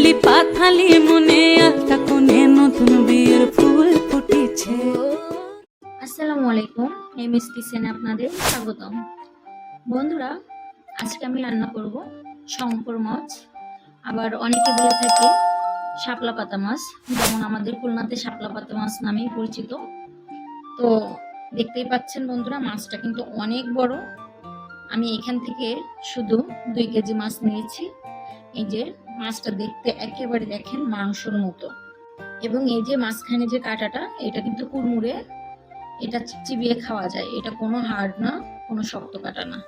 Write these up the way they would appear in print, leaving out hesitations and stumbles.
কলি পাথালি মনে আলতা কোণে নতুন বিয়ের ফুল ফুটেছে। আসসালামু আলাইকুম, এমএস কিচেনে আপনাদের স্বাগতম। বন্ধুরা, আজকে আমি রান্না করব শঙ্কর মাছ, আবার অনেকে বলে থাকে শাপলা পাতা মাছ, যেমন আমাদের খুলনাতে শাপলা পাতা মাছ নামেই পরিচিত। তো দেখতেই পাচ্ছেন বন্ধুরা, মাছটা কিন্তু অনেক বড়। আমি এখান থেকে শুধু 2 কেজি মাছ নিয়েছি। এই যে মাছটা দেখতে একেবারে দেখেন মাংসর মতো, এবং এই যে মাঝখানে যে কাঁটাটা, এটা কিন্তু কুড়মুড়ে, এটা চিবিয়ে খাওয়া যায়। এটা কোনো হার্ড না, কোনো শক্ত কাটা না।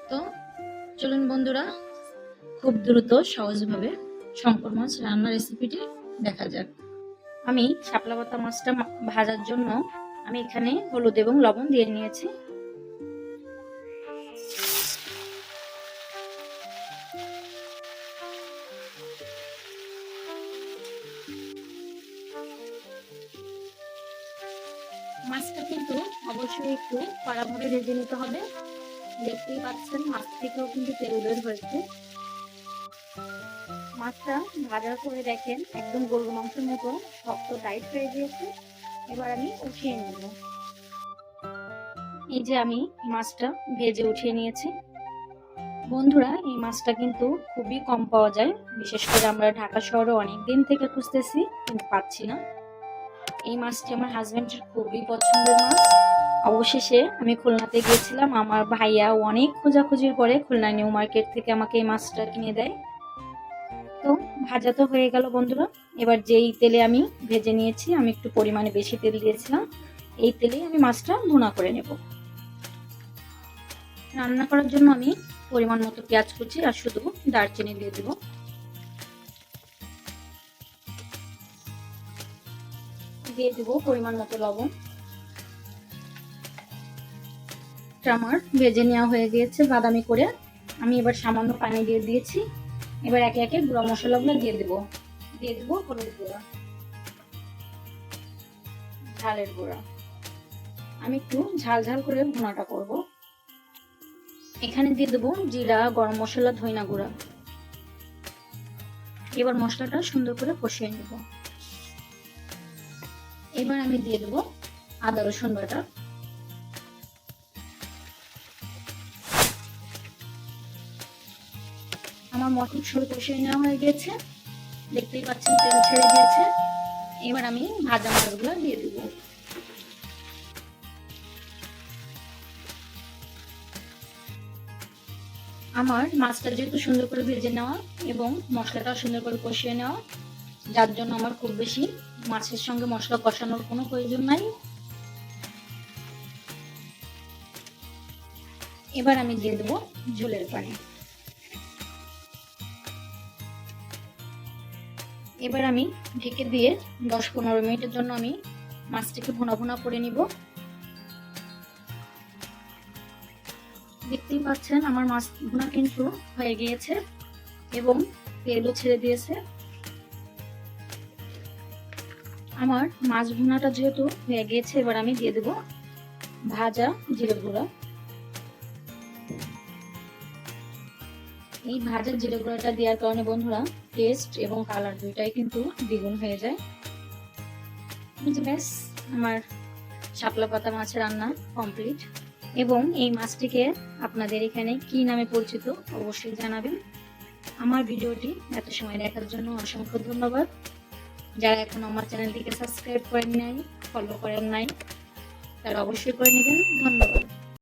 তো চলুন বন্ধুরা, খুব দ্রুত সহজভাবে শঙ্কর মাছ রান্নার রেসিপিটি দেখা যাক। আমি শাপলা পাতা মাছটা ভাজার জন্য আমি এখানে হলুদ এবং লবণ দিয়ে নিয়েছি। মাছটা কিন্তু অবশ্যই একটু কড়া ভরে ভেজে নিতে হবে। দেখতেই পাচ্ছেন মাছ থেকেও কিন্তু তেল বের হয়েছে। মাছটা ভাজার পরে দেখেন একদম গরুর মাংসের মতো শক্ত টাইট হয়ে গিয়েছে। এবার আমি উঠিয়ে নেব। এই যে আমি মাছটা ভেজে উঠিয়ে নিয়েছি। বন্ধুরা, এই মাছটা কিন্তু খুবই কম পাওয়া যায়, বিশেষ করে আমরা ঢাকা শহরে অনেক দিন থেকে খুঁজতেছি কিন্তু পাচ্ছি না। এই মাছটি আমার হাজবেন্ডের খুবই পছন্দের মাছ। অবশেষে আমি খুলনাতে গিয়েছিলাম, আমার ভাইয়া অনেক খোঁজাখুঁজির পরে খুলনা নিউ মার্কেট থেকে আমাকে এই মাছটা কিনে দেয়। তো ভাজা তো হয়ে গেল বন্ধুরা। এবার যেই তেলে আমি ভেজে নিয়েছি, আমি একটু পরিমাণে বেশি তেল দিয়েছিলাম, এই তেলেই আমি মাছটা ভুনা করে নেব। রান্না করার জন্য আমি পরিমাণ মতো পেঁয়াজ কুচি আর শুধু দারচিনি দিয়ে দেব। দিয়ে দেব পরিমাণ মতো লবণ। আমার ভেজে নেওয়া হয়ে গিয়েছে বাদামি করে। আমি এবার সামান্য পানি দিয়ে দিয়েছি। এবার একে একে গুঁড়া মশলাগুলো দিয়ে দেব। দিয়ে দেবো হলুদ গুঁড়া, ঝালের গুঁড়া। আমি একটু ঝাল ঝাল করে ভুনাটা করব। এখানে দিয়ে দেবো জিরা, গরম মশলা, ধনিয়া গুঁড়া। এবার মশলাটা সুন্দর করে কষিয়ে নেব। এবার আমি দিয়ে দেবো আদা রসুন বাটা। আমার মটর শুরু কষিয়ে নেওয়া হয়ে গেছে, দেখতেই পাচ্ছেন তেল ছেড়ে দিয়েছে। এবার আমি ভাজা মাছগুলো দিয়ে দেব। আমার মাছটা যেহেতু সুন্দর করে ভেজে নেওয়া এবং মশলাটাও সুন্দর করে কষিয়ে নেওয়া, যার জন্য আমার খুব বেশি মাছের সঙ্গে মশলা কষানোর কোনো প্রয়োজন নাই। এবার আমি দিয়ে দেবো ঝোলের পানি। এবার আমি ঢেকে দিয়ে 10-15 মিনিটের জন্য আমি মাছটাকে ভুনা ভুনা করে নিব। দেখতেই পাচ্ছেন আমার মাছ ভুনা কিন্তু হয়ে গিয়েছে এবং তেলও ছেড়ে দিয়েছে। আমার মাছ ভুনাটা যেহেতু হয়ে গিয়েছে, এবার আমি দিয়ে দেব ভাজা জিরে গুঁড়া। এই ভাজা জিরে গুঁড়াটা দেওয়ার কারণে বন্ধুরা টেস্ট এবং কালার দুইটাই কিন্তু দ্বিগুণ হয়ে যায়। ব্যাস, আমার শাপলা পাতা মাছের রান্না কমপ্লিট। এবং এই মাছটিকে আপনাদের এখানে কি নামে পরিচিত অবশ্যই জানাবেন। আমার ভিডিওটি এত সময় দেখার জন্য অসংখ্য ধন্যবাদ। যারা এখন আমার চ্যানেলটিকে সাবস্ক্রাইব করেন নাই, ফলো করেন নাই, তারা অবশ্যই করে নেবেন। ধন্যবাদ।